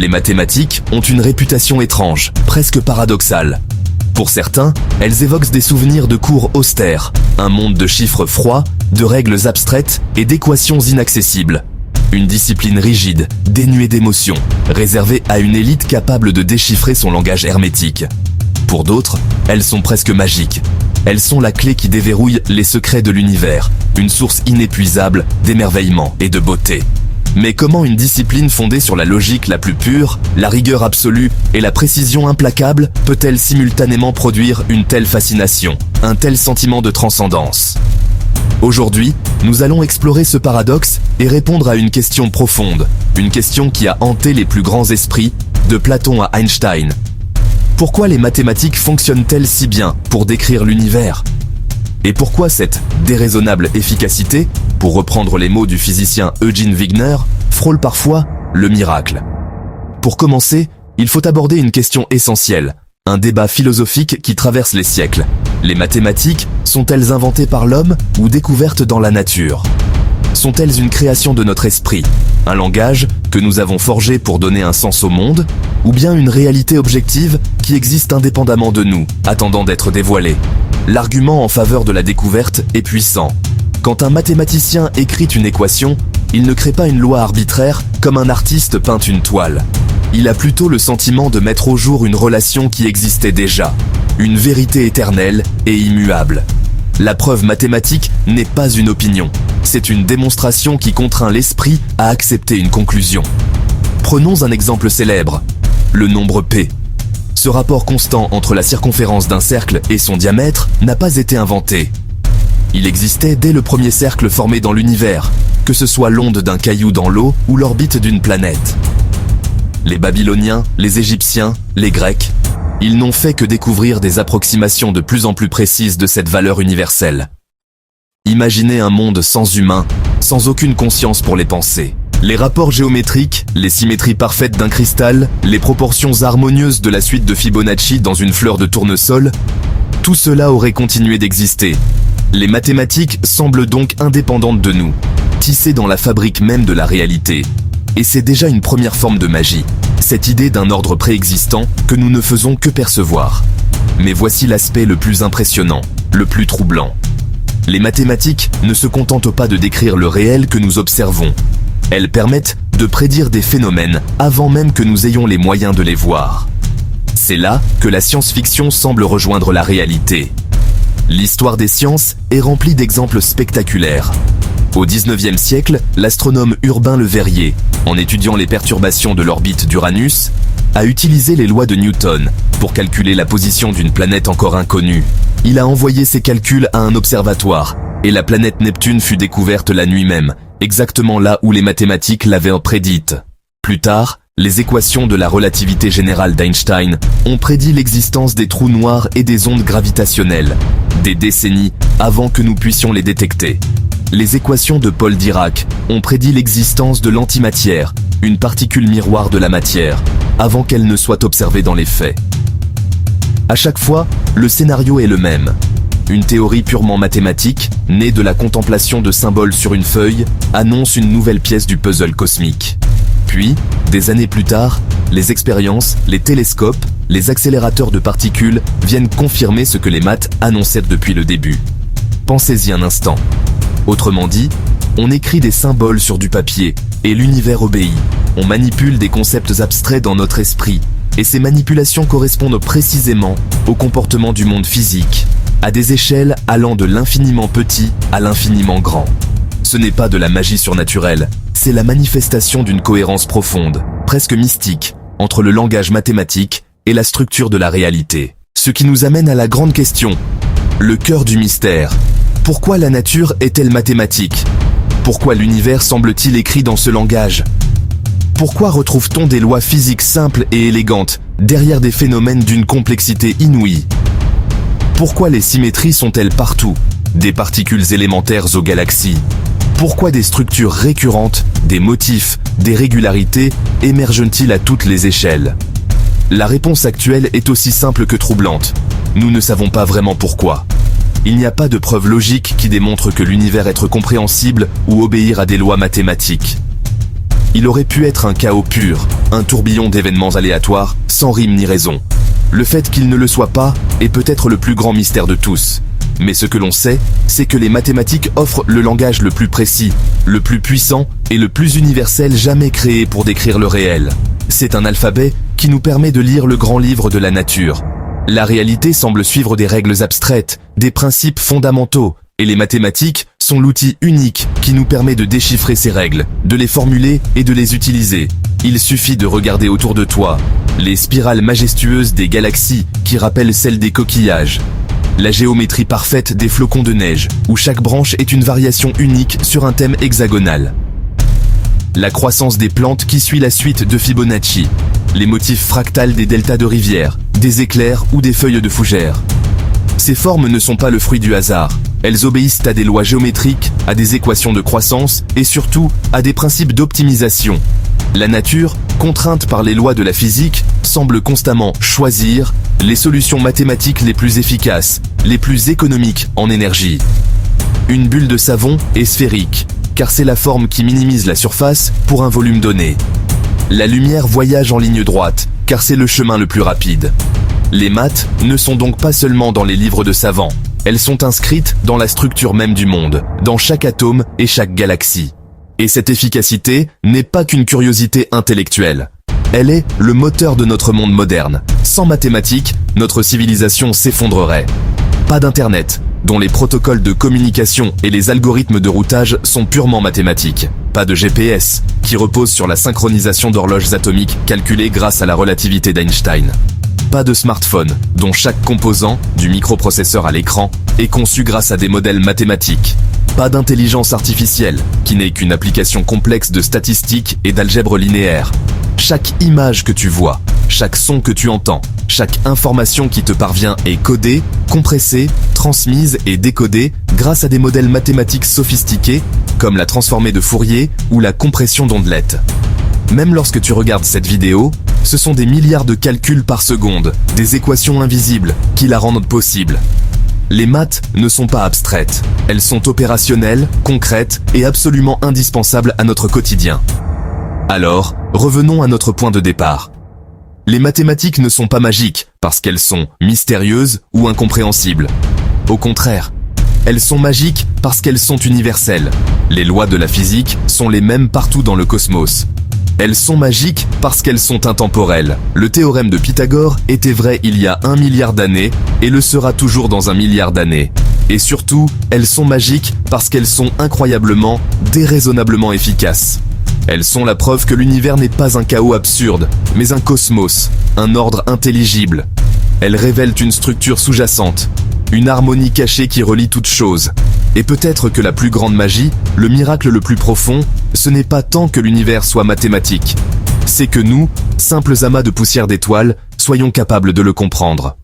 Les mathématiques ont une réputation étrange, presque paradoxale. Pour certains, elles évoquent des souvenirs de cours austères, un monde de chiffres froids, de règles abstraites et d'équations inaccessibles. Une discipline rigide, dénuée d'émotions, réservée à une élite capable de déchiffrer son langage hermétique. Pour d'autres, elles sont presque magiques. Elles sont la clé qui déverrouille les secrets de l'univers, une source inépuisable d'émerveillement et de beauté. Mais comment une discipline fondée sur la logique la plus pure, la rigueur absolue et la précision implacable peut-elle simultanément produire une telle fascination, un tel sentiment de transcendance ? Aujourd'hui, nous allons explorer ce paradoxe et répondre à une question profonde, une question qui a hanté les plus grands esprits, de Platon à Einstein. Pourquoi les mathématiques fonctionnent-elles si bien pour décrire l'univers ? Et pourquoi cette déraisonnable efficacité, pour reprendre les mots du physicien Eugene Wigner, frôle parfois le miracle ? Pour commencer, il faut aborder une question essentielle, un débat philosophique qui traverse les siècles. Les mathématiques sont-elles inventées par l'homme ou découvertes dans la nature ? Sont-elles une création de notre esprit, un langage que nous avons forgé pour donner un sens au monde, ou bien une réalité objective qui existe indépendamment de nous, attendant d'être dévoilée ? L'argument en faveur de la découverte est puissant. Quand un mathématicien écrit une équation, il ne crée pas une loi arbitraire comme un artiste peint une toile. Il a plutôt le sentiment de mettre au jour une relation qui existait déjà, une vérité éternelle et immuable. La preuve mathématique n'est pas une opinion, c'est une démonstration qui contraint l'esprit à accepter une conclusion. Prenons un exemple célèbre, le nombre P. Ce rapport constant entre la circonférence d'un cercle et son diamètre n'a pas été inventé. Il existait dès le premier cercle formé dans l'univers, que ce soit l'onde d'un caillou dans l'eau ou l'orbite d'une planète. Les Babyloniens, les Égyptiens, les Grecs, ils n'ont fait que découvrir des approximations de plus en plus précises de cette valeur universelle. Imaginez un monde sans humains, sans aucune conscience pour les penser. Les rapports géométriques, les symétries parfaites d'un cristal, les proportions harmonieuses de la suite de Fibonacci dans une fleur de tournesol, tout cela aurait continué d'exister. Les mathématiques semblent donc indépendantes de nous, tissées dans la fabrique même de la réalité. Et c'est déjà une première forme de magie, cette idée d'un ordre préexistant que nous ne faisons que percevoir. Mais voici l'aspect le plus impressionnant, le plus troublant. Les mathématiques ne se contentent pas de décrire le réel que nous observons. Elles permettent de prédire des phénomènes avant même que nous ayons les moyens de les voir. C'est là que la science-fiction semble rejoindre la réalité. L'histoire des sciences est remplie d'exemples spectaculaires. Au XIXe siècle, l'astronome Urbain Le Verrier, en étudiant les perturbations de l'orbite d'Uranus, a utilisé les lois de Newton pour calculer la position d'une planète encore inconnue. Il a envoyé ses calculs à un observatoire, et la planète Neptune fut découverte la nuit même, exactement là où les mathématiques l'avaient prédite. Plus tard, les équations de la relativité générale d'Einstein ont prédit l'existence des trous noirs et des ondes gravitationnelles, des décennies avant que nous puissions les détecter. Les équations de Paul Dirac ont prédit l'existence de l'antimatière, une particule miroir de la matière, avant qu'elle ne soit observée dans les faits. À chaque fois, le scénario est le même. Une théorie purement mathématique, née de la contemplation de symboles sur une feuille, annonce une nouvelle pièce du puzzle cosmique. Puis, des années plus tard, les expériences, les télescopes, les accélérateurs de particules viennent confirmer ce que les maths annonçaient depuis le début. Pensez-y un instant. Autrement dit, on écrit des symboles sur du papier, et l'univers obéit. On manipule des concepts abstraits dans notre esprit, et ces manipulations correspondent précisément au comportement du monde physique, à des échelles allant de l'infiniment petit à l'infiniment grand. Ce n'est pas de la magie surnaturelle, c'est la manifestation d'une cohérence profonde, presque mystique, entre le langage mathématique et la structure de la réalité. Ce qui nous amène à la grande question, le cœur du mystère. Pourquoi la nature est-elle mathématique ? Pourquoi l'univers semble-t-il écrit dans ce langage ? Pourquoi retrouve-t-on des lois physiques simples et élégantes derrière des phénomènes d'une complexité inouïe ? Pourquoi les symétries sont-elles partout ? Des particules élémentaires aux galaxies. Pourquoi des structures récurrentes, des motifs, des régularités émergent-ils à toutes les échelles ? La réponse actuelle est aussi simple que troublante. Nous ne savons pas vraiment pourquoi. Il n'y a pas de preuve logique qui démontre que l'univers est compréhensible ou obéir à des lois mathématiques. il aurait pu être un chaos pur, un tourbillon d'événements aléatoires, sans rime ni raison. Le fait qu'il ne le soit pas est peut-être le plus grand mystère de tous. Mais ce que l'on sait, c'est que les mathématiques offrent le langage le plus précis, le plus puissant et le plus universel jamais créé pour décrire le réel. C'est un alphabet qui nous permet de lire le grand livre de la nature. La réalité semble suivre des règles abstraites, des principes fondamentaux, et les mathématiques sont l'outil unique qui nous permet de déchiffrer ces règles, de les formuler et de les utiliser. Il suffit de regarder autour de toi, les spirales majestueuses des galaxies qui rappellent celles des coquillages. La géométrie parfaite des flocons de neige, où chaque branche est une variation unique sur un thème hexagonal. La croissance des plantes qui suit la suite de Fibonacci. Les motifs fractales des deltas de rivières, des éclairs ou des feuilles de fougères. Ces formes ne sont pas le fruit du hasard. Elles obéissent à des lois géométriques, à des équations de croissance et surtout à des principes d'optimisation. La nature, contrainte par les lois de la physique, semble constamment choisir les solutions mathématiques les plus efficaces, les plus économiques en énergie. Une bulle de savon est sphérique, car c'est la forme qui minimise la surface pour un volume donné. La lumière voyage en ligne droite, car c'est le chemin le plus rapide. Les maths ne sont donc pas seulement dans les livres de savants, elles sont inscrites dans la structure même du monde, dans chaque atome et chaque galaxie. Et cette efficacité n'est pas qu'une curiosité intellectuelle. Elle est le moteur de notre monde moderne. Sans mathématiques, notre civilisation s'effondrerait. Pas d'internet, dont les protocoles de communication et les algorithmes de routage sont purement mathématiques. Pas de GPS, qui repose sur la synchronisation d'horloges atomiques calculées grâce à la relativité d'Einstein. Pas de smartphone, dont chaque composant, du microprocesseur à l'écran, est conçu grâce à des modèles mathématiques. Pas d'intelligence artificielle, qui n'est qu'une application complexe de statistiques et d'algèbre linéaire. Chaque image que tu vois, chaque son que tu entends, chaque information qui te parvient est codée, compressée, transmise et décodée grâce à des modèles mathématiques sophistiqués, comme la transformée de Fourier ou la compression d'ondelettes. Même lorsque tu regardes cette vidéo, ce sont des milliards de calculs par seconde, des équations invisibles qui la rendent possible. Les maths ne sont pas abstraites, elles sont opérationnelles, concrètes et absolument indispensables à notre quotidien. Alors, revenons à notre point de départ. Les mathématiques ne sont pas magiques parce qu'elles sont mystérieuses ou incompréhensibles. Au contraire, elles sont magiques parce qu'elles sont universelles. Les lois de la physique sont les mêmes partout dans le cosmos. Elles sont magiques parce qu'elles sont intemporelles. Le théorème de Pythagore était vrai il y a 1 milliard d'années et le sera toujours dans 1 milliard d'années. Et surtout, elles sont magiques parce qu'elles sont incroyablement, déraisonnablement efficaces. Elles sont la preuve que l'univers n'est pas un chaos absurde, mais un cosmos, un ordre intelligible. Elles révèlent une structure sous-jacente, une harmonie cachée qui relie toutes choses. Et peut-être que la plus grande magie, le miracle le plus profond, ce n'est pas tant que l'univers soit mathématique. C'est que nous, simples amas de poussière d'étoiles, soyons capables de le comprendre.